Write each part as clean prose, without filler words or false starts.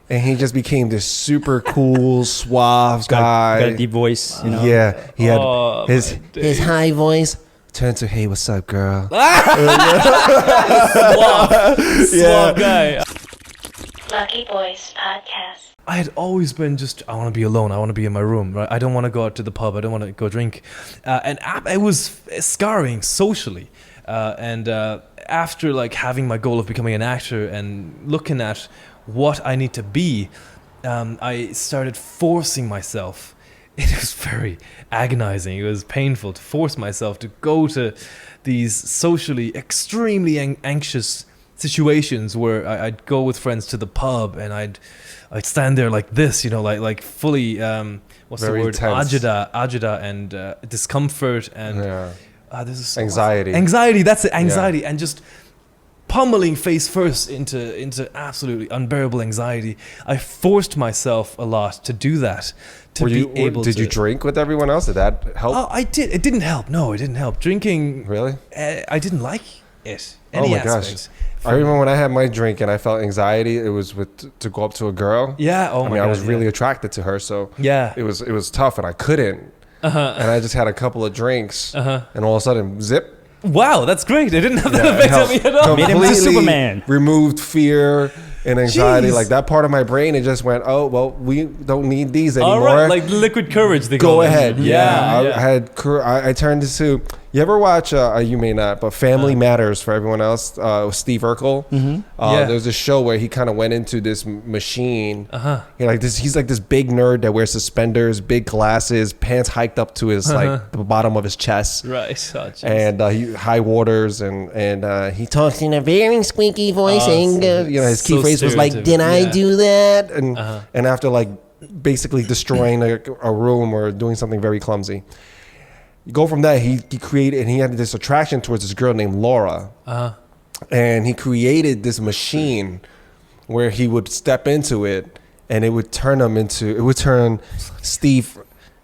and he just became this super cool, suave guy. Got a deep voice, you know. Yeah, he had Oh, his high voice turned to, "Hey, what's up, girl?" Suave guy. Lucky Boys Podcast. I had always been just, I want to be alone. I want to be in my room, right? I don't want to go out to the pub. I don't want to go drink. It was scarring socially. After like having my goal of becoming an actor and looking at what I need to be, I started forcing myself. It was very agonizing. It was painful to force myself to go to these socially extremely anxious situations where I'd go with friends to the pub and I'd stand there like this, you know, like fully what's Very the word, tense. agita and discomfort and this is Anxiety. That's it, anxiety. And just pummeling face first into absolutely unbearable anxiety. I forced myself a lot to do that, to Did you drink with everyone else? Did that help? Oh, I did. It didn't help. No, it didn't help. Drinking. Really? I didn't like it. Oh my gosh. I remember when I had my drink and I felt anxiety. It was to go up to a girl. Yeah. Oh I my mean, God. I was really attracted to her, so Yeah. it was tough, and I couldn't. And I just had a couple of drinks, and all of a sudden, zip. Wow, that's great. It didn't have that it effect on helped. me at all. Made him to Completely Superman. removed fear and anxiety. Jeez. Like that part of my brain, it just went, oh well, we don't need these All anymore. right, like liquid courage. They Go call it. ahead. Yeah, yeah. I turned to. You ever watch? You may not, but Family Matters for everyone else. Steve Urkel. Yeah. There's a show where he kind of went into this machine. He's like this big nerd that wears suspenders, big glasses, pants hiked up to his like the bottom of his chest. Right. Oh, jeez. And he high waters and he talks in a very squeaky voice and his key so phrase was like, stereotypical, "Did I yeah. do that?" And after like basically destroying a room or doing something very clumsy, you go from that. He created, and he had this attraction towards this girl named Laura, and he created this machine where he would step into it and it would turn Steve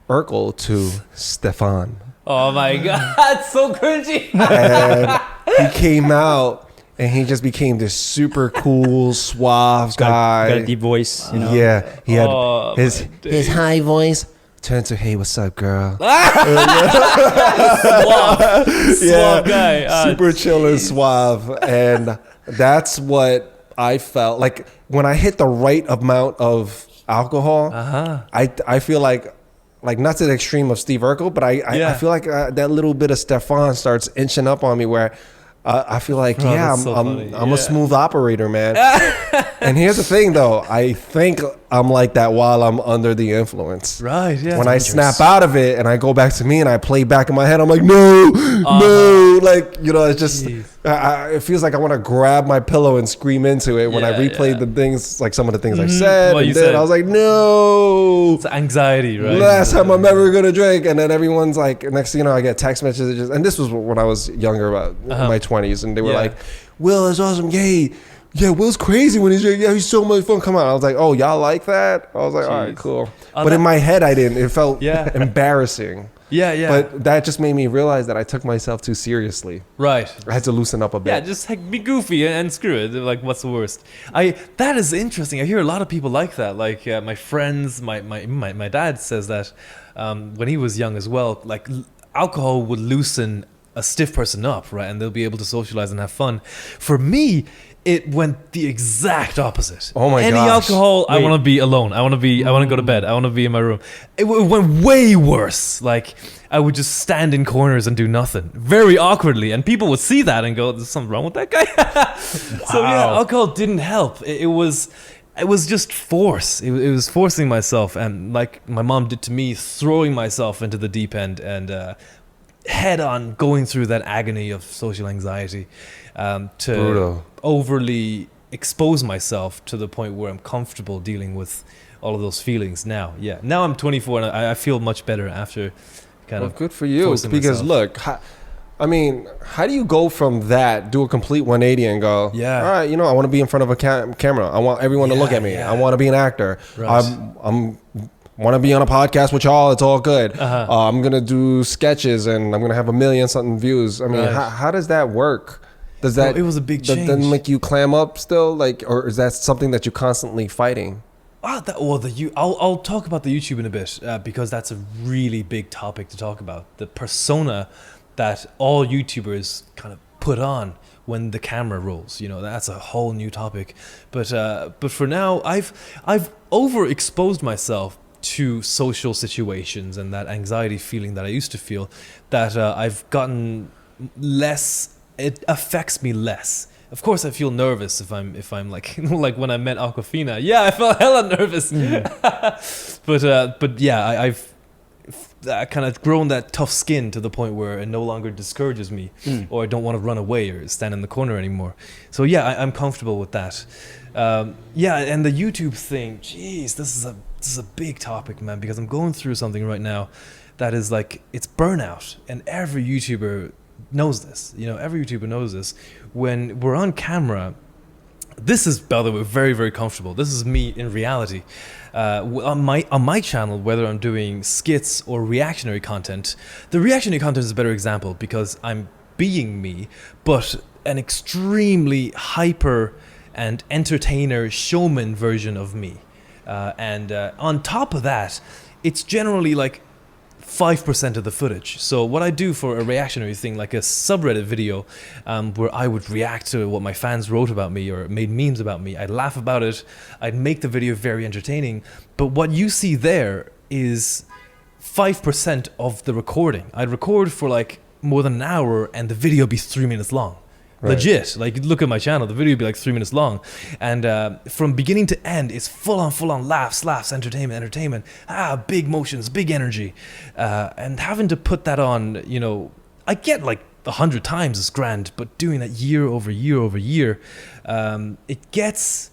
Urkel to Stefan. Oh my God, so cringy. And he came out and he just became this super cool, suave guy. Got a deep voice, you know. Yeah, he had Oh, his high voice turned to, "Hey, what's up, girl?" Suave guy. Super chill and suave. And that's what I felt like when I hit the right amount of alcohol. I feel like not to the extreme of Steve Urkel, but I feel like that little bit of Stefan starts inching up on me where I feel like, that's so funny. I'm a smooth operator, man. And here's the thing, though. I think I'm like that while I'm under the influence. Right, yeah. When I snap out of it and I go back to me and I play back in my head, I'm like, no. Like, it's just, it feels like I want to grab my pillow and scream into it when I replay the things, like some of the things I said. What you And then said. I was like, no. It's anxiety, right? Last time I'm ever gonna drink, and then everyone's like, next thing you know, I get text messages, and this was when I was younger, about in my 20s, and they were like, "Will is awesome, gay. Yeah, Will's crazy when he's drinking. Yeah, he's so much fun. Come on." I was like, "Oh, y'all like that?" I was like, "All right, cool." But in my head, I didn't. It felt embarrassing. Yeah. But that just made me realize that I took myself too seriously. Right. I had to loosen up a bit. Yeah, just be goofy and screw it. Like, what's the worst? That is interesting. I hear a lot of people like that. Like my friends, my dad says that when he was young as well. Like alcohol would loosen a stiff person up, right? And they'll be able to socialize and have fun. For me, it went the exact opposite. Oh my gosh. Any alcohol, I want to be alone. I want to go to bed. I want to be in my room. It went way worse. Like I would just stand in corners and do nothing, very awkwardly, and people would see that and go, "There's something wrong with that guy." So yeah, alcohol didn't help. It was just force. It was forcing myself, and like my mom did to me, throwing myself into the deep end and head on going through that agony of social anxiety to Brutal. overly expose myself to the point where I'm comfortable dealing with all of those feelings now. Yeah, now I'm 24 and I feel much better after kind of good for you. forcing Because myself. look, how do you go from that, do a complete 180 and go, all right, I want to be in front of a camera. I want everyone to look at me. Yeah. I want to be an actor. Right. I'm want to be on a podcast with y'all. It's all good. I'm going to do sketches and I'm going to have 1 million something views. I mean, how does that work? Does that, it was a big change. Doesn't make you clam up still? Like, or is that something that you're constantly fighting? I'll talk about the YouTube in a bit because that's a really big topic to talk about. The persona that all YouTubers kind of put on when the camera rolls, that's a whole new topic. But for now, I've overexposed myself to social situations and that anxiety feeling that I used to feel, that I've gotten less. It affects me less. Of course, I feel nervous if I'm like like when I met Aquafina. Yeah, I felt hella nervous. But yeah, I've kind of grown that tough skin to the point where it no longer discourages me, or I don't want to run away or stand in the corner anymore. So yeah, I'm comfortable with that. Yeah, and the YouTube thing. Jeez, this is a big topic, man, because I'm going through something right now that is like, it's burnout, and every YouTuber knows this. Every YouTuber knows this. When we're on camera, this is, by the way, very, very comfortable. This is me in reality. On my channel, whether I'm doing skits or reactionary content, the reactionary content is a better example because I'm being me, but an extremely hyper and entertainer showman version of me. And on top of that, it's generally like 5% of the footage. So what I do for a reactionary thing, like a subreddit video, where I would react to what my fans wrote about me or made memes about me, I'd laugh about it, I'd make the video very entertaining. But what you see there is 5% of the recording. I'd record for like more than an hour and the video be 3 minutes long. Right. Legit, like look at my channel, the video would be like 3 minutes long, and from beginning to end it's full on laughs, entertainment, big motions, big energy, and having to put that on, I get like 100 times is grand, but doing that year over year, it gets,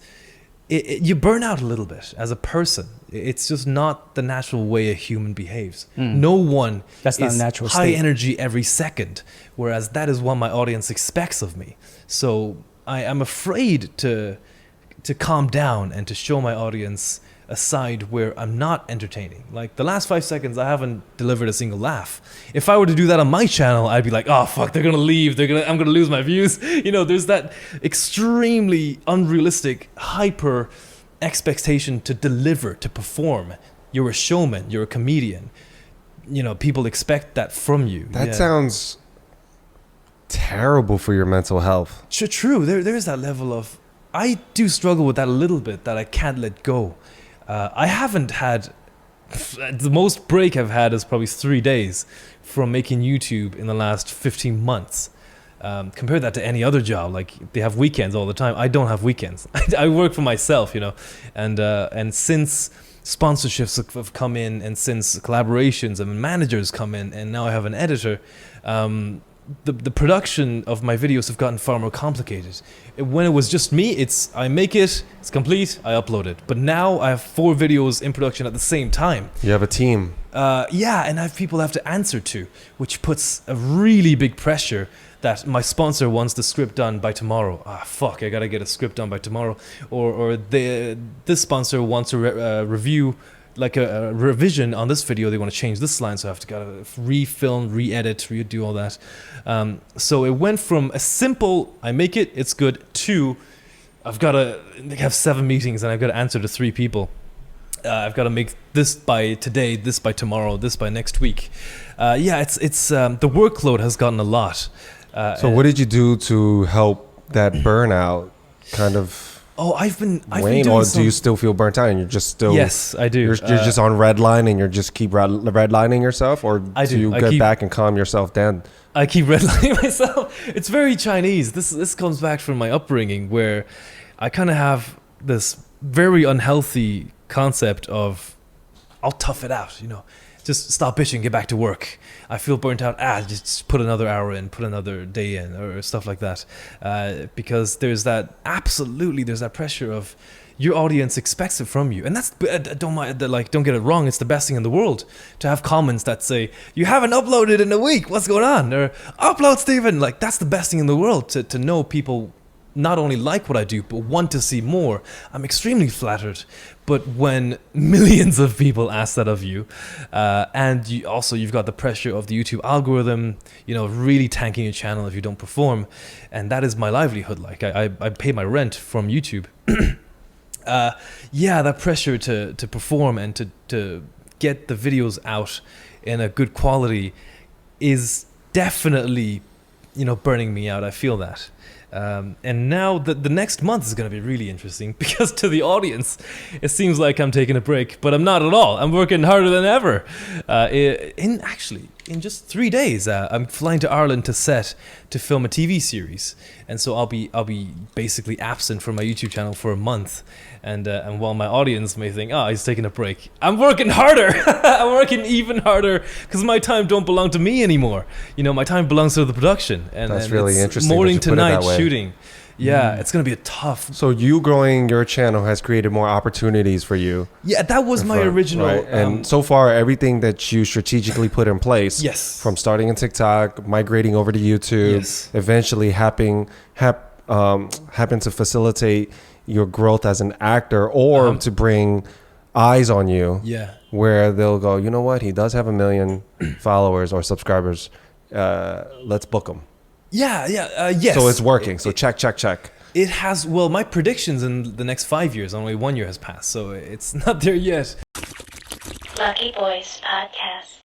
you burn out a little bit as a person. It's just not the natural way a human behaves. No one That's not is a natural high state. energy every second, whereas that is what my audience expects of me. So I am afraid to calm down and to show my audience a side where I'm not entertaining. Like the last 5 seconds, I haven't delivered a single laugh. If I were to do that on my channel, I'd be like, oh fuck, they're gonna leave. I'm gonna lose my views. There's that extremely unrealistic, hyper expectation to deliver, to perform. You're a showman, you're a comedian. People expect that from you. That sounds terrible for your mental health. True. There's that level of, I do struggle with that a little bit, that I can't let go. I haven't had, the most break I've had is probably 3 days from making YouTube in the last 15 months. Compare that to any other job. Like they have weekends all the time. I don't have weekends. I work for myself, and since sponsorships have come in, and since collaborations and managers come in, and now I have an editor, the production of my videos have gotten far more complicated. When it was just me, I make it, it's complete, I upload it. But now I have 4 videos in production at the same time. You have a team. Yeah, and I have people I have to answer to, which puts a really big pressure that my sponsor wants the script done by tomorrow. Fuck, I gotta get a script done by tomorrow. Or this sponsor wants a review, like a revision on this video. They want to change this line, so I have to gotta refilm, re-edit, redo all that. So it went from a simple, I make it, it's good, to I've gotta have 7 meetings and I've gotta answer to 3 people. I've got to make this by today, this by tomorrow, this by next week. Yeah, it's the workload has gotten a lot. So what did you do to help that burnout kind of I've been wane, doing or do you still feel burnt out and you're just still... Yes, I do. You're just on red line and you're just keep redlining yourself, or do you get back and calm yourself down? I keep redlining myself. It's very Chinese. This comes back from my upbringing, where I kind of have this very unhealthy concept of, I'll tough it out, just stop bitching, get back to work. I feel burnt out, just put another hour in, put another day in, or stuff like that. Because there's that pressure of your audience expects it from you. And that's, don't get it wrong, it's the best thing in the world to have comments that say, you haven't uploaded in a week, what's going on? Or, upload, Steven. Like, that's the best thing in the world, to know people not only like what I do, but want to see more. I'm extremely flattered. But when millions of people ask that of you, and you've got the pressure of the YouTube algorithm, really tanking your channel if you don't perform, and that is my livelihood. Like I pay my rent from YouTube. yeah, that pressure to perform and to get the videos out in a good quality is definitely, burning me out. I feel that. And now the next month is going to be really interesting because to the audience, it seems like I'm taking a break, but I'm not at all. I'm working harder than ever. In just 3 days, I'm flying to Ireland to film a TV series, and so I'll be basically absent from my YouTube channel for a month. And while my audience may think, oh, he's taking a break, I'm working harder. I'm working even harder because my time don't belong to me anymore. My time belongs to the production. And That's and really it's interesting morning that you to put it night that way. shooting. Yeah, it's gonna be a tough. So you growing your channel has created more opportunities for you. Yeah, that was my For- original. right? And so far, everything that you strategically put in place, Yes. from starting in TikTok, migrating over to YouTube, Yes. eventually happen to facilitate your growth as an actor, or to bring eyes on you, Yeah. where they'll go, you know what, he does have 1 million followers or subscribers. Let's book him. Yeah, yes. So it's working. So check. It has. Well, my predictions in the next 5 years, only 1 year has passed, so it's not there yet. Lucky Boys Podcast.